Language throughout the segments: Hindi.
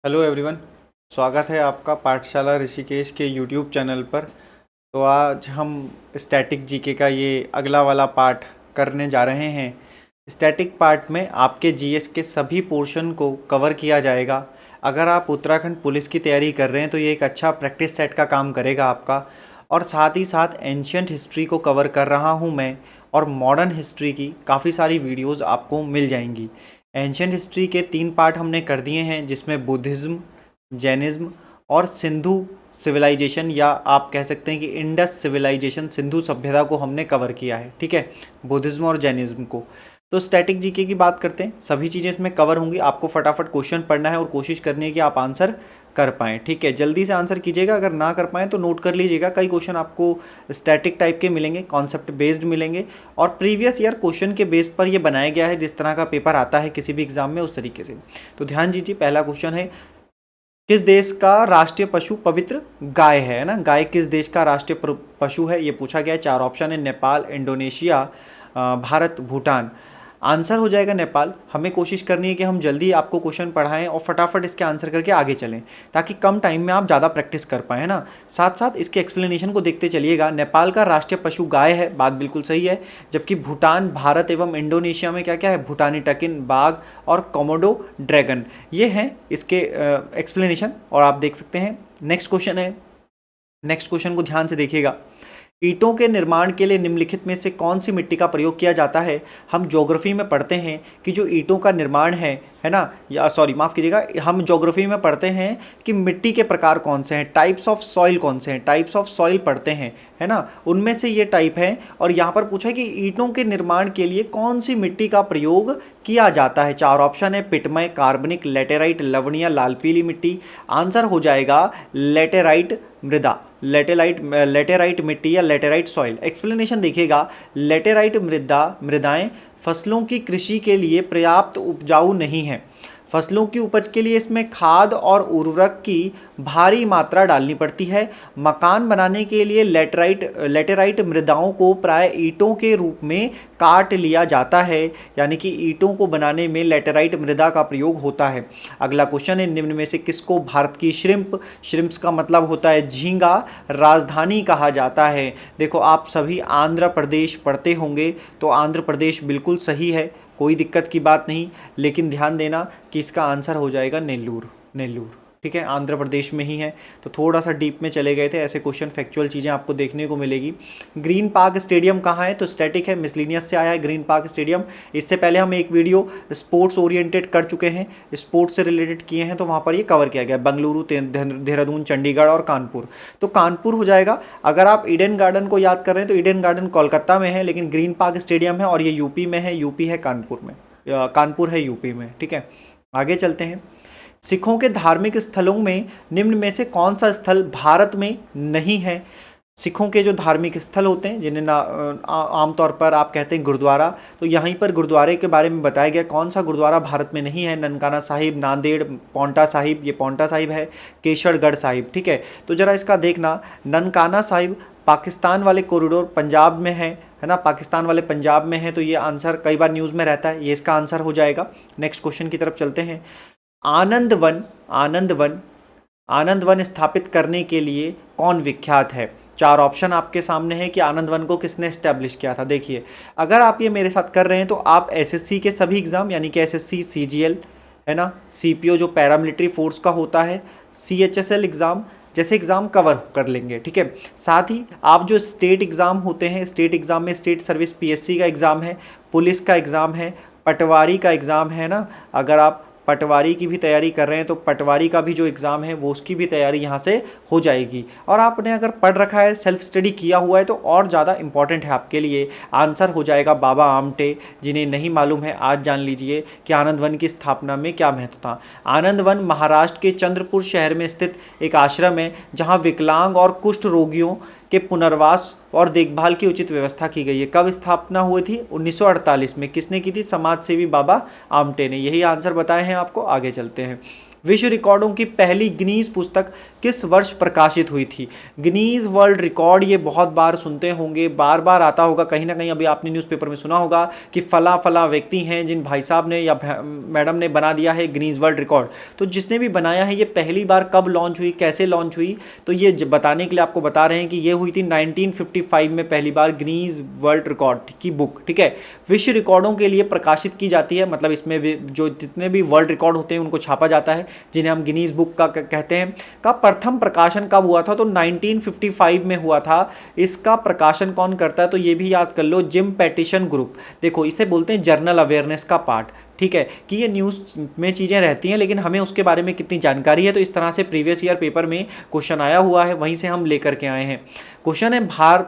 Hello everyone. स्वागत है आपका पाठशाला ऋषिकेश के यूट्यूब चैनल पर। तो आज हम स्टैटिक जीके का ये अगला वाला पार्ट करने जा रहे हैं। स्टैटिक पार्ट में आपके जीएस के सभी पोर्शन को कवर किया जाएगा। अगर आप उत्तराखंड पुलिस की तैयारी कर रहे हैं तो ये एक अच्छा प्रैक्टिस सेट का काम करेगा आपका। और साथ ही साथ एंशियंट हिस्ट्री को कवर कर रहा हूँ मैं, और मॉडर्न हिस्ट्री की काफ़ी सारी वीडियोज़ आपको मिल जाएंगी। एंशियंट हिस्ट्री के 3 पार्ट हमने कर दिए हैं, जिसमें बुद्धिज़्म, जैनिज़्म और सिंधु सिविलाइजेशन, या आप कह सकते हैं कि इंडस सिविलाइजेशन, सिंधु सभ्यता को हमने कवर किया है। ठीक है, बुद्धिज़्म और जैनिज़्म को। तो स्टैटिक जीके की बात करते हैं, सभी चीज़ें इसमें कवर होंगी। आपको फटाफट क्वेश्चन पढ़ना है और कोशिश करनी है कि आप आंसर कर पाएँ। ठीक है, जल्दी से आंसर कीजिएगा। अगर ना कर पाएँ तो नोट कर लीजिएगा। कई क्वेश्चन आपको स्टैटिक टाइप के मिलेंगे, कॉन्सेप्ट बेस्ड मिलेंगे, और प्रीवियस ईयर क्वेश्चन के बेस पर ये बनाया गया है। जिस तरह का पेपर आता है किसी भी एग्जाम में उस तरीके से। तो ध्यान दीजिए, पहला क्वेश्चन है, किस देश का राष्ट्रीय पशु पवित्र गाय है ना? गाय किस देश का राष्ट्रीय पशु है, ये पूछा गया है। 4 ऑप्शन है, नेपाल, इंडोनेशिया, भारत, भूटान। आंसर हो जाएगा नेपाल। हमें कोशिश करनी है कि हम जल्दी आपको क्वेश्चन पढ़ाएं और फटाफट इसके आंसर करके आगे चलें, ताकि कम टाइम में आप ज़्यादा प्रैक्टिस कर पाएँ, है ना। साथ साथ इसके एक्सप्लेनेशन को देखते चलिएगा। नेपाल का राष्ट्रीय पशु गाय है, बात बिल्कुल सही है। जबकि भूटान, भारत एवं इंडोनेशिया में क्या क्या है? भूटानी टकिन, बाघ और कोमोडो ड्रैगन, ये हैं इसके एक्सप्लेनेशन, और आप देख सकते हैं। नेक्स्ट क्वेश्चन है, नेक्स्ट क्वेश्चन को ध्यान से देखिएगा। ईंटों के निर्माण के लिए निम्नलिखित में से कौन सी मिट्टी का प्रयोग किया जाता है? हम ज्योग्राफी में पढ़ते हैं कि जो ईंटों का निर्माण है ना, या सॉरी माफ़ कीजिएगा, हम ज्योग्राफी में पढ़ते हैं कि मिट्टी के प्रकार कौन से हैं, टाइप्स ऑफ सॉइल कौन से हैं, टाइप्स ऑफ सॉइल पढ़ते हैं, है ना। उनमें से ये टाइप है। और यहाँ पर पूछा है कि ईंटों के निर्माण के लिए कौन सी मिट्टी का प्रयोग किया जाता है। 4 ऑप्शन है, पिटमय, कार्बनिक, लेटेराइट, लवणीय, लाल पीली मिट्टी। आंसर हो जाएगा लेटेराइट मृदा, लेटेराइट मिट्टी या लेटेराइट सॉइल। एक्सप्लेनेशन देखिएगा। लेटेराइट मृदाएं फसलों की कृषि के लिए पर्याप्त उपजाऊ नहीं है। फसलों की उपज के लिए इसमें खाद और उर्वरक की भारी मात्रा डालनी पड़ती है। मकान बनाने के लिए लेटेराइट मृदाओं को प्राय ईंटों के रूप में काट लिया जाता है, यानी कि ईंटों को बनाने में लेटेराइट मृदा का प्रयोग होता है। अगला क्वेश्चन है, निम्न में से किसको भारत की श्रिम्प्स का मतलब होता है झींगा, राजधानी कहा जाता है? देखो, आप सभी आंध्र प्रदेश पढ़ते होंगे, तो आंध्र प्रदेश बिल्कुल सही है, कोई दिक्कत की बात नहीं। लेकिन ध्यान देना कि इसका आंसर हो जाएगा नेल्लूर। ठीक है, आंध्र प्रदेश में ही है। तो थोड़ा सा डीप में चले गए थे, ऐसे क्वेश्चन फैक्चुअल चीज़ें आपको देखने को मिलेगी। ग्रीन पार्क स्टेडियम कहाँ है? तो स्टैटिक है, मिसलिनियस से आया है ग्रीन पार्क स्टेडियम। इससे पहले हम एक वीडियो स्पोर्ट्स ओरिएंटेड कर चुके हैं, स्पोर्ट्स से रिलेटेड किए हैं, तो वहाँ पर ये कवर किया गया। बेंगलुरु, देहरादून, चंडीगढ़ और कानपुर। तो कानपुर हो जाएगा। अगर आप ईडन गार्डन को याद कर रहे हैं तो ईडन गार्डन कोलकाता में है, लेकिन ग्रीन पार्क स्टेडियम है और ये यूपी में है। यूपी है कानपुर में, कानपुर है यूपी में। ठीक है, आगे चलते हैं। सिखों के धार्मिक स्थलों में निम्न में से कौन सा स्थल भारत में नहीं है? सिखों के जो धार्मिक स्थल होते हैं, जिन्हें आमतौर पर आप कहते हैं गुरुद्वारा, तो यहीं पर गुरुद्वारे के बारे में बताया गया। कौन सा गुरुद्वारा भारत में नहीं है? ननकाना साहिब, नांदेड़, पौंटा साहिब, ये पौंटा साहिब है, केशरगढ़ साहिब। ठीक है, तो जरा इसका देखना। ननकाना साहिब पाकिस्तान वाले कॉरिडोर पंजाब में है ना, पाकिस्तान वाले पंजाब में है, तो ये आंसर कई बार न्यूज़ में रहता है, ये इसका आंसर हो जाएगा। नेक्स्ट क्वेश्चन की तरफ चलते हैं। आनंद वन स्थापित करने के लिए कौन विख्यात है? 4 ऑप्शन आपके सामने है कि आनंद वन को किसने एस्टेब्लिश किया था। देखिए, अगर आप ये मेरे साथ कर रहे हैं तो आप एसएससी के सभी एग्जाम, यानी कि एसएससी, सीजीएल, है ना, सीपीओ जो पैरामिलिट्री फोर्स का होता है, सीएचएसएल एग्ज़ाम जैसे एग्ज़ाम कवर कर लेंगे। ठीक है, साथ ही आप जो स्टेट एग्ज़ाम होते हैं, स्टेट एग्ज़ाम में स्टेट सर्विस पीएससी का एग्ज़ाम है, पुलिस का एग्ज़ाम है, पटवारी का एग्ज़ाम है ना। अगर आप पटवारी की भी तैयारी कर रहे हैं तो पटवारी का भी जो एग्ज़ाम है वो उसकी भी तैयारी यहाँ से हो जाएगी। और आपने अगर पढ़ रखा है, सेल्फ स्टडी किया हुआ है, तो और ज़्यादा इंपॉर्टेंट है आपके लिए। आंसर हो जाएगा बाबा आमटे। जिन्हें नहीं मालूम है आज जान लीजिए कि आनंद वन की स्थापना में क्या महत्व था। आनंद वन महाराष्ट्र के चंद्रपुर शहर में स्थित एक आश्रम है, जहाँ विकलांग और कुष्ठ रोगियों के पुनर्वास और देखभाल की उचित व्यवस्था की गई है। कब स्थापना हुई थी? 1948 में। किसने की थी? समाज सेवी बाबा आमटे ने। यही आंसर बताए हैं आपको। आगे चलते हैं। विश्व रिकॉर्डों की पहली गिनीज पुस्तक किस वर्ष प्रकाशित हुई थी? गिनीज वर्ल्ड रिकॉर्ड ये बहुत बार सुनते होंगे, बार बार आता होगा कहीं ना कहीं, अभी आपने न्यूज़पेपर में सुना होगा कि फला फला व्यक्ति हैं जिन भाई साहब ने या मैडम ने बना दिया है गिनीज वर्ल्ड रिकॉर्ड। तो जिसने भी बनाया है ये पहली बार कब लॉन्च हुई, कैसे लॉन्च हुई, तो ये बताने के लिए आपको बता रहे हैं कि ये हुई थी 1955 में पहली बार गिनीज वर्ल्ड रिकॉर्ड की बुक। ठीक है, विश्व रिकॉर्डों के लिए प्रकाशित की जाती है, मतलब इसमें जो जितने भी वर्ल्ड रिकॉर्ड होते हैं उनको छापा जाता है, जिन्हें हम गिनीज बुक का कहते हैं। का प्रथम प्रकाशन कब हुआ था? तो 1955 में हुआ था। इसका प्रकाशन कौन करता है? तो ये भी याद कर लो, जिम पैटिशन ग्रुप। देखो इसे बोलते हैं जर्नल अवेयरनेस का पार्ट। ठीक है, कि ये न्यूज़ में चीज़ें रहती हैं लेकिन हमें उसके बारे में कितनी जानकारी है, तो इस तरह से प्रीवियस ईयर पेपर में क्वेश्चन आया हुआ है, वहीं से हम लेकर के आए हैं। क्वेश्चन है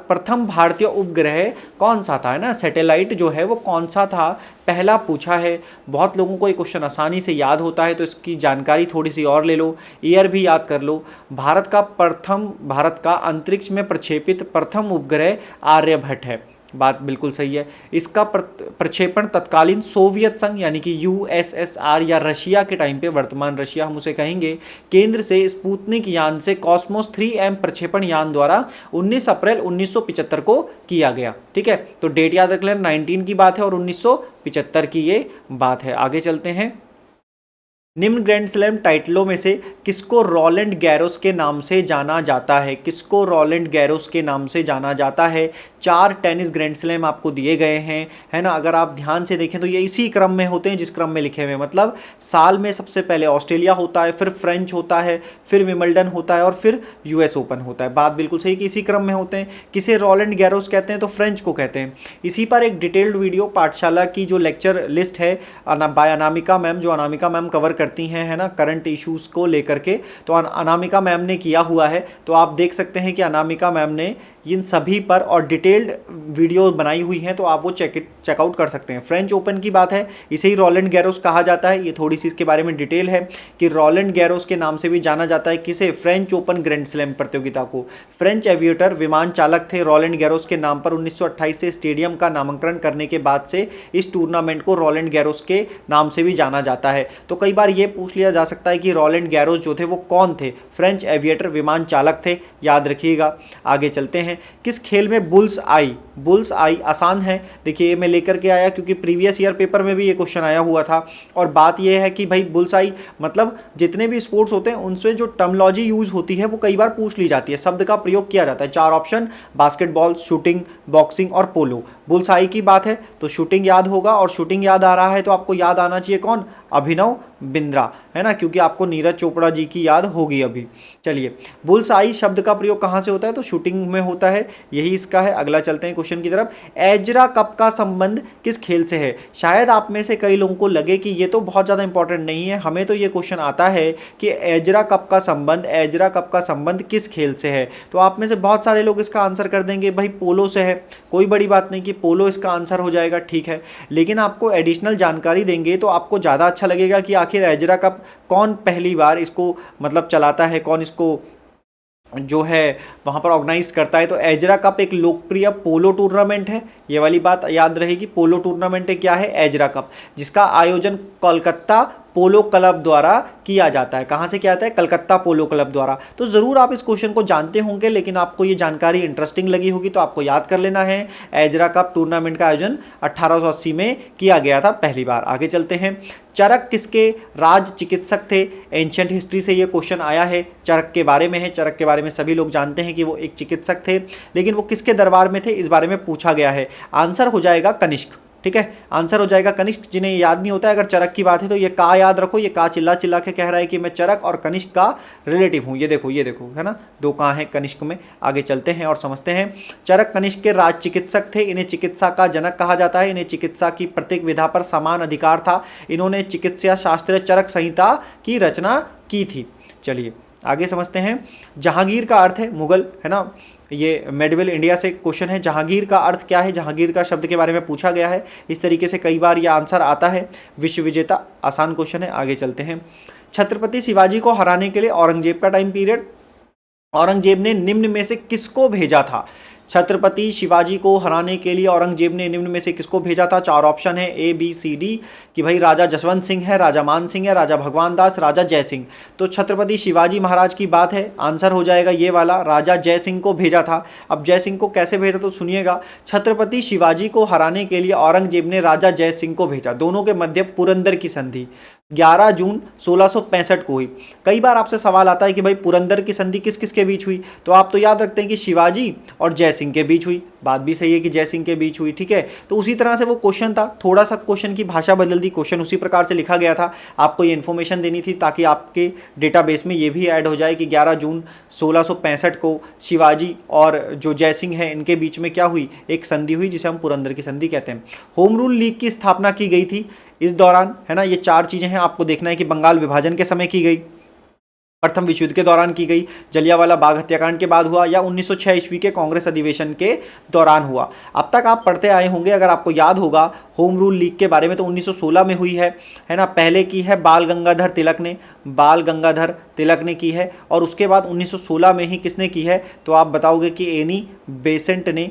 प्रथम भारतीय उपग्रह कौन सा था, है ना, सैटेलाइट जो है वो कौन सा था, पहला पूछा है। बहुत लोगों को ये क्वेश्चन आसानी से याद होता है, तो इसकी जानकारी थोड़ी सी और ले लो, ईयर भी याद कर लो। भारत का अंतरिक्ष में प्रक्षेपित प्रथम उपग्रह आर्यभट्ट है, बात बिल्कुल सही है। इसका प्रक्षेपण तत्कालीन सोवियत संघ यानी कि यूएसएसआर या रशिया के टाइम पे, वर्तमान रशिया हम उसे कहेंगे, केंद्र से स्पुतनिक यान से कॉस्मोस 3M प्रक्षेपण यान द्वारा 19 अप्रैल 1975 को किया गया। ठीक है, तो डेट याद रख लें, 19 की बात है और 1975 की ये बात है। आगे चलते हैं। निम्न ग्रैंड स्लैम टाइटलों में से किसको रोलैंड गैरोस के नाम से जाना जाता है? किसको रोलैंड गैरोस के नाम से जाना जाता है? 4 टेनिस ग्रैंड स्लैम आपको दिए गए हैं, है ना। अगर आप ध्यान से देखें तो ये इसी क्रम में होते हैं जिस क्रम में लिखे हुए हैं, मतलब साल में सबसे पहले ऑस्ट्रेलिया होता है, फिर फ्रेंच होता है, फिर विंबलडन होता है और फिर यूएस ओपन होता है। बात बिल्कुल सही कि इसी क्रम में होते हैं। किसे रोलैंड गैरोस कहते हैं? तो फ्रेंच को कहते हैं। इसी पर एक डिटेल्ड वीडियो पाठशाला की जो लेक्चर लिस्ट है बाय अनामिका मैम, जो अनामिका मैम कवर करती हैं, है ना, करंट इश्यूज़ को लेकर के, तो अनामिका मैम ने किया हुआ है। तो आप देख सकते हैं कि अनामिका मैम ने इन सभी पर और डिटेल्ड वीडियो बनाई हुई हैं, तो आप वो चेकआउट कर सकते हैं। फ्रेंच ओपन की बात है, इसे ही रोलैंड गैरोस कहा जाता है। ये थोड़ी सी इसके बारे में डिटेल है कि रोलैंड गैरोस के नाम से भी जाना जाता है किसे? फ्रेंच ओपन ग्रैंड स्लैम प्रतियोगिता को। फ्रेंच एविएटर विमान चालक थे रोलैंड गैरोस के नाम पर 1928 से स्टेडियम का नामकरण करने के बाद से इस टूर्नामेंट को रोलैंड गैरोस के नाम से भी जाना जाता है। तो कई बार ये पूछ लिया जा सकता है कि रोलैंड गैरोस जो थे वो कौन थे? फ्रेंच एविएटर विमान चालक थे, याद रखिएगा। आगे चलते हैं। किस खेल में बुल्स आई आसान है, देखिए मैं लेकर के आया क्योंकि प्रीवियस ईयर पेपर में भी ये क्वेश्चन आया हुआ था। और बात ये है कि भाई बुल्स आई मतलब जितने भी स्पोर्ट्स होते हैं उनसे जो टर्मोलॉजी यूज होती है वो कई बार पूछ ली जाती है, शब्द का प्रयोग किया जाता है। 4 ऑप्शन, बास्केटबॉल, शूटिंग, बॉक्सिंग और पोलो। बुल्स आई की बात है तो शूटिंग याद होगा, और शूटिंग याद आ रहा है तो आपको याद आना चाहिए कौन? अभिनव बिंद्रा, है ना, क्योंकि आपको नीरज चोपड़ा जी की याद होगी अभी। चलिए, बुल्स आई शब्द का प्रयोग कहाँ से होता है? तो शूटिंग में होता है, यही इसका है। अगला चलते हैं क्वेश्चन की तरफ। एजरा कप का संबंध किस खेल से है? शायद आप में से कई लोगों को लगे कि ये तो बहुत ज़्यादा इंपॉर्टेंट नहीं है, हमें तो ये क्वेश्चन आता है कि एजरा कप का संबंध किस खेल से है। तो आप में से बहुत सारे लोग इसका आंसर कर देंगे भाई पोलो से है। कोई बड़ी बात नहीं कि पोलो इसका आंसर हो जाएगा, ठीक है, लेकिन आपको एडिशनल जानकारी देंगे तो आपको ज़्यादा अच्छा लगेगा कि आखिर एजरा कप कौन पहली बार इसको मतलब चलाता है, कौन इसको जो है वहाँ पर ऑर्गेनाइज करता है। तो एजरा कप एक लोकप्रिय पोलो टूर्नामेंट है, ये वाली बात याद रहेगी। पोलो टूर्नामेंट क्या है? एजरा कप, जिसका आयोजन कोलकाता पोलो क्लब द्वारा किया जाता है। कहाँ से किया जाता है? कलकत्ता पोलो क्लब द्वारा। तो ज़रूर आप इस क्वेश्चन को जानते होंगे, लेकिन आपको ये जानकारी इंटरेस्टिंग लगी होगी तो आपको याद कर लेना है। एजरा कप टूर्नामेंट का आयोजन 1880 में किया गया था पहली बार। आगे चलते हैं। चरक किसके राज चिकित्सक थे? एंशिएंट हिस्ट्री से ये क्वेश्चन आया है, चरक के बारे में है। चरक के बारे में सभी लोग जानते हैं कि वो एक चिकित्सक थे, लेकिन वो किसके दरबार में थे इस बारे में पूछा गया है। आंसर हो जाएगा कनिष्क, ठीक है, आंसर हो जाएगा कनिष्क। जिन्हें याद नहीं होता है अगर चरक की बात है तो ये का याद रखो, ये का चिल्ला चिल्ला के कह रहा है कि मैं चरक और कनिष्क का रिलेटिव हूँ। ये देखो है ना, 2 का है कनिष्क में। आगे चलते हैं और समझते हैं। चरक कनिष्क के राज चिकित्सक थे, इन्हें चिकित्सा का जनक कहा जाता है। इन्हें चिकित्सा की प्रत्येक विधा पर समान अधिकार था। इन्होंने चिकित्सा शास्त्र चरक संहिता की रचना की थी। चलिए आगे समझते हैं। जहांगीर का अर्थ है मुगल, है ना, ये मेडवेल इंडिया से क्वेश्चन है। जहांगीर का अर्थ क्या है? जहांगीर का शब्द के बारे में पूछा गया है, इस तरीके से कई बार ये आंसर आता है। विश्व विजेता, आसान क्वेश्चन है। आगे चलते हैं। छत्रपति शिवाजी को हराने के लिए औरंगजेब का टाइम पीरियड। औरंगजेब ने निम्न में से किसको भेजा था? छत्रपति शिवाजी को हराने के लिए औरंगजेब ने निम्न में से किसको भेजा था? 4 ऑप्शन है A B C D कि भाई राजा जसवंत सिंह है, राजा मान सिंह है, राजा भगवान दास, राजा जय सिंह। तो छत्रपति शिवाजी महाराज की बात है, आंसर हो जाएगा ये वाला, राजा जय सिंह को भेजा था। अब जय सिंह को कैसे भेजा तो सुनिएगा, छत्रपति शिवाजी को हराने के लिए औरंगजेब ने राजा जय सिंह को भेजा। दोनों के मध्य पुरंदर की संधि 11 जून 1665 को हुई। कई बार आपसे सवाल आता है कि भाई पुरंदर की संधि किस किस के बीच हुई, तो आप तो याद रखते हैं कि शिवाजी और जय सिंह के बीच हुई। बात भी सही है कि जय सिंह के बीच हुई, ठीक है। तो उसी तरह से वो क्वेश्चन था, थोड़ा सा क्वेश्चन की भाषा बदल दी, क्वेश्चन उसी प्रकार से लिखा गया था। आपको ये इन्फॉर्मेशन देनी थी ताकि आपके डेटाबेस में ये भी ऐड हो जाए कि 11 जून 1665 को शिवाजी और जो जय सिंह है इनके बीच में क्या हुई, एक संधि हुई जिसे हम पुरंदर की संधि कहते हैं। होम रूल लीग की स्थापना की गई थी इस दौरान, है ना। ये 4 चीजें हैं, आपको देखना है कि बंगाल विभाजन के समय की गई, प्रथम विश्व युद्ध के दौरान की गई, जलियांवाला बाग हत्याकांड के बाद हुआ, या 1906 ईस्वी के कांग्रेस अधिवेशन के दौरान हुआ। अब तक आप पढ़ते आए होंगे, अगर आपको याद होगा होम रूल लीग के बारे में, तो 1916 में हुई है ना। पहले की है बाल गंगाधर तिलक ने की है, और उसके बाद 1916 में ही किसने की है, तो आप बताओगे कि एनी बेसेंट ने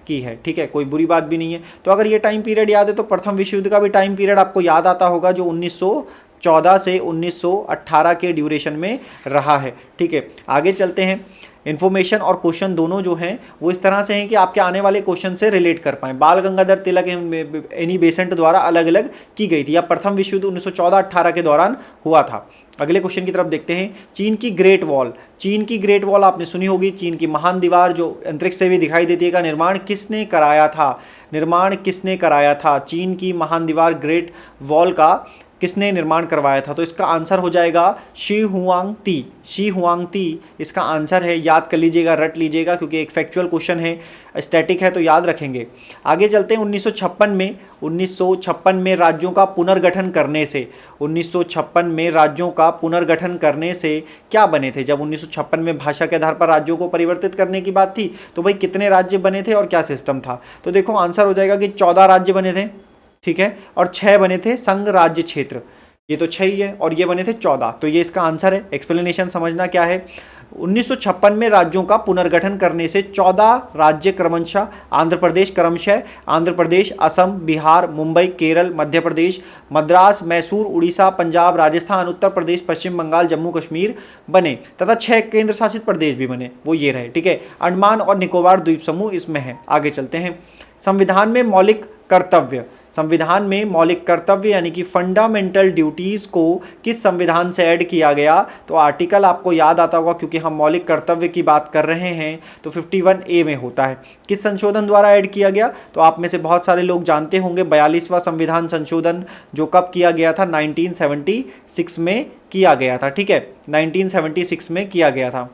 की है, ठीक है। कोई बुरी बात भी नहीं है। तो अगर ये टाइम पीरियड याद है तो प्रथम विश्व युद्ध का भी टाइम पीरियड आपको याद आता होगा, जो 1914 से 1918 के ड्यूरेशन में रहा है, ठीक है। आगे चलते हैं। इन्फॉर्मेशन और क्वेश्चन दोनों जो हैं वो इस तरह से हैं कि आपके आने वाले क्वेश्चन से रिलेट कर पाएँ। बाल गंगाधर तिलक एनी बेसेंट द्वारा अलग अलग की गई थी, या प्रथम विश्व युद्ध 1914-18 के दौरान हुआ था। अगले क्वेश्चन की तरफ देखते हैं। चीन की ग्रेट वॉल आपने सुनी होगी, चीन की महान दीवार जो अंतरिक्ष से भी दिखाई देती है, का निर्माण किसने कराया था? चीन की महान दीवार ग्रेट वॉल का किसने निर्माण करवाया था? तो इसका आंसर हो जाएगा शी हुआंगती इसका आंसर है। याद कर लीजिएगा, रट लीजिएगा, क्योंकि एक फैक्चुअल क्वेश्चन है, स्टैटिक है तो याद रखेंगे। आगे चलते हैं। 1956 में राज्यों का पुनर्गठन करने से क्या बने थे? जब 1956 में भाषा के आधार पर राज्यों को परिवर्तित करने की बात थी, तो भाई कितने राज्य बने थे और क्या सिस्टम था? तो देखो आंसर हो जाएगा कि 14 राज्य बने थे, ठीक है, और 6 बने थे संघ राज्य क्षेत्र। ये तो 6 ही है और ये बने थे 14, तो ये इसका आंसर है। एक्सप्लेनेशन समझना क्या है। 1956 में राज्यों का पुनर्गठन करने से 14 राज्य क्रमशः आंध्र प्रदेश, असम, बिहार, मुंबई, केरल, मध्य प्रदेश, मद्रास, मैसूर, उड़ीसा, पंजाब, राजस्थान, उत्तर प्रदेश, पश्चिम बंगाल, जम्मू कश्मीर बने, तथा 6 केंद्र शासित प्रदेश भी बने, वो ये रहे, ठीक है। अंडमान और निकोबार द्वीप समूह इसमें है। आगे चलते हैं। संविधान में मौलिक कर्तव्य यानी कि फंडामेंटल ड्यूटीज को किस संविधान से ऐड किया गया? तो आर्टिकल आपको याद आता होगा, क्योंकि हम मौलिक कर्तव्य की बात कर रहे हैं, तो 51A में होता है। किस संशोधन द्वारा ऐड किया गया? तो आप में से बहुत सारे लोग जानते होंगे, 42वां संविधान संशोधन, जो कब किया गया था? 1976 में किया गया था, ठीक है, 1976 में किया गया था।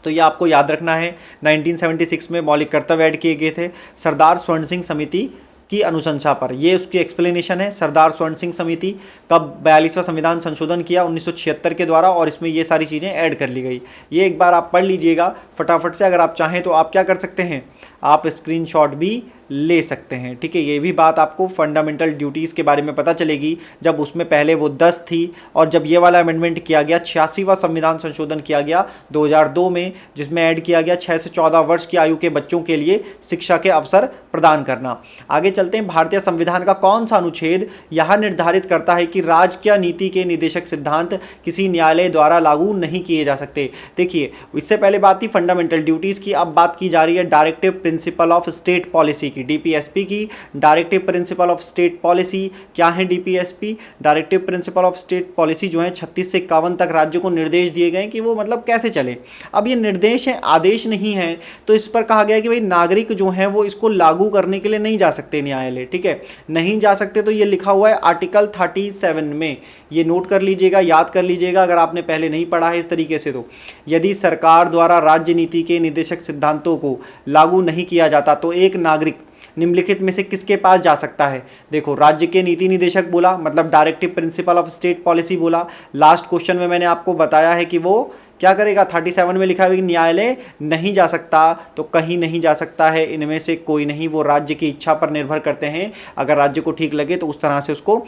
तो ये आपको याद रखना है। 1976 में मौलिक कर्तव्य ऐड किए गए थे सरदार स्वर्ण सिंह समिति की अनुशंसा पर। ये उसकी एक्सप्लेनेशन है। सरदार स्वर्ण सिंह समिति कब 42वां संविधान संशोधन किया? 1976 के द्वारा, और इसमें ये सारी चीज़ें ऐड कर ली गई। ये एक बार आप पढ़ लीजिएगा फटाफट से। अगर आप चाहें तो आप क्या कर सकते हैं, आप स्क्रीनशॉट भी ले सकते हैं, ठीक है। ये भी बात आपको फंडामेंटल ड्यूटीज़ के बारे में पता चलेगी, जब उसमें पहले वो 10 थी, और जब ये वाला अमेंडमेंट किया गया, 86वां संविधान संशोधन किया गया 2002 में, जिसमें ऐड किया गया 6 से 14 वर्ष की आयु के बच्चों के लिए शिक्षा के अवसर प्रदान करना। आगे चलते हैं। भारतीय संविधान का कौन सा अनुच्छेद यह निर्धारित करता है कि राजकीय नीति के निदेशक सिद्धांत किसी न्यायालय द्वारा लागू नहीं किए जा सकते? देखिए, इससे पहले बात थी फंडामेंटल ड्यूटीज़ की, अब बात की जा रही है directive principle of state policy की, डीपीएसपी की। Directive principle of state policy क्या है? DPSP, directive principle of state policy जो है 36 से 51 तक राज्यों को निर्देश दिए गए कि वो मतलब कैसे चले। अब ये निर्देश है, आदेश नहीं है, तो इस पर कहा गया कि भाई नागरिक जो है वो इसको लागू करने के लिए नहीं जा सकते न्यायालय, ठीक है, नहीं जा सकते। तो ये लिखा हुआ है आर्टिकल 37 में, ये नोट कर लीजिएगा, याद कर लीजिएगा अगर आपने पहले नहीं पढ़ा है इस तरीके से। तो यदि सरकार द्वारा राज्य नीति के निदेशक सिद्धांतों को लागू नहीं किया जाता तो एक नागरिक निम्नलिखित में से किसके पास जा सकता है? देखो, राज्य के नीति निदेशक बोला, मतलब directive principle of state policy बोला। लास्ट क्वेश्चन में मैंने आपको बताया है कि वो क्या करेगा, 37 में लिखा है कि न्यायालय नहीं जा सकता, तो कहीं नहीं जा सकता है, इनमें से कोई नहीं। वो राज्य की इच्छा पर निर्भर करते हैं, अगर राज्य को ठीक लगे तो उस तरह से उसको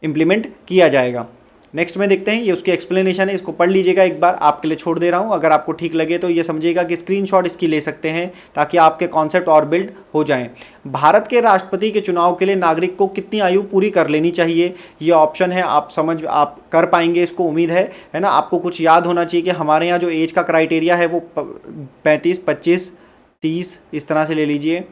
इम्प्लीमेंट किया जाएगा। नेक्स्ट में देखते हैं, ये उसकी एक्सप्लेनेशन है, इसको पढ़ लीजिएगा एक बार, आपके लिए छोड़ दे रहा हूँ। अगर आपको ठीक लगे तो ये समझिएगा कि स्क्रीनशॉट इसकी ले सकते हैं ताकि आपके कॉन्सेप्ट और बिल्ड हो जाएं। भारत के राष्ट्रपति के चुनाव के लिए नागरिक को कितनी आयु पूरी कर लेनी चाहिए, ये ऑप्शन है, आप कर पाएंगे इसको, उम्मीद है ना। आपको कुछ याद होना चाहिए कि हमारे यहाँ जो एज का क्राइटेरिया है वो 35, 25, 30 इस तरह से ले लीजिए,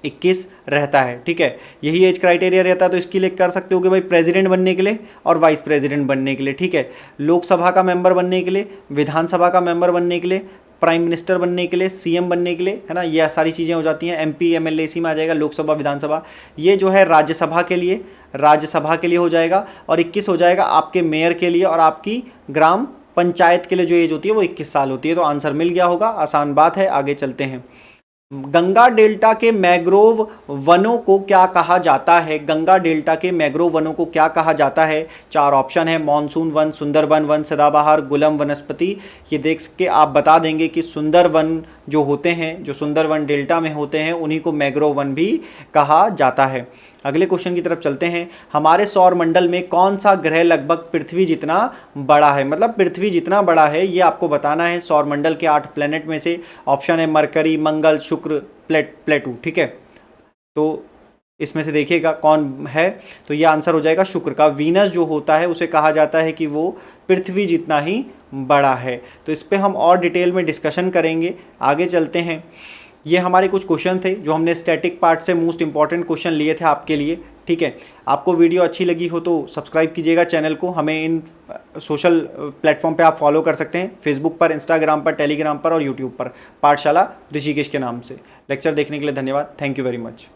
21 रहता है, ठीक है, यही एज क्राइटेरिया रहता है। तो इसके लिए कर सकते हो कि भाई प्रेसिडेंट बनने के लिए और वाइस प्रेसिडेंट बनने के लिए, ठीक है, लोकसभा का मेंबर बनने के लिए, विधानसभा का मेंबर बनने के लिए, प्राइम मिनिस्टर बनने के लिए, सीएम बनने के लिए, है ना, ये सारी चीज़ें हो जाती हैं। एमपी एमएलए इसी में आ जाएगा, लोकसभा विधानसभा। ये जो है राज्यसभा के लिए हो जाएगा, और 21 हो जाएगा आपके मेयर के लिए, और आपकी ग्राम पंचायत के लिए जो एज होती है वो 21 साल होती है। तो आंसर मिल गया होगा, आसान बात है। आगे चलते हैं। गंगा डेल्टा के मैंग्रोव वनों को क्या कहा जाता है? गंगा डेल्टा के मैंग्रोव वनों को क्या कहा जाता है? 4 ऑप्शन है, मॉनसून वन, सुंदरबन वन, सदाबहार, गुलम वनस्पति। ये देख के आप बता देंगे कि सुंदरवन जो होते हैं, जो सुंदरवन डेल्टा में होते हैं, उन्हीं को मैंग्रोव वन भी कहा जाता है। अगले क्वेश्चन की तरफ चलते हैं। हमारे सौर मंडल में कौन सा ग्रह लगभग पृथ्वी जितना बड़ा है? मतलब पृथ्वी जितना बड़ा है ये आपको बताना है। सौर मंडल के 8 प्लैनेट में से ऑप्शन है मरकरी, मंगल, शुक्र, प्लेटू, ठीक है। तो इसमें से देखिएगा कौन है, तो ये आंसर हो जाएगा शुक्र का। वीनस जो होता है उसे कहा जाता है कि वो पृथ्वी जितना ही बड़ा है। तो इस पर हम और डिटेल में डिस्कशन करेंगे। आगे चलते हैं। ये हमारे कुछ क्वेश्चन थे जो हमने स्टैटिक पार्ट से मोस्ट इंपॉर्टेंट क्वेश्चन लिए थे आपके लिए, ठीक है। आपको वीडियो अच्छी लगी हो तो सब्सक्राइब कीजिएगा चैनल को। हमें इन सोशल प्लेटफॉर्म पे आप फॉलो कर सकते हैं, फेसबुक पर, इंस्टाग्राम पर, टेलीग्राम पर और यूट्यूब पर, पाठशाला ऋषिकेश के नाम से। लेक्चर देखने के लिए धन्यवाद। Thank you very much.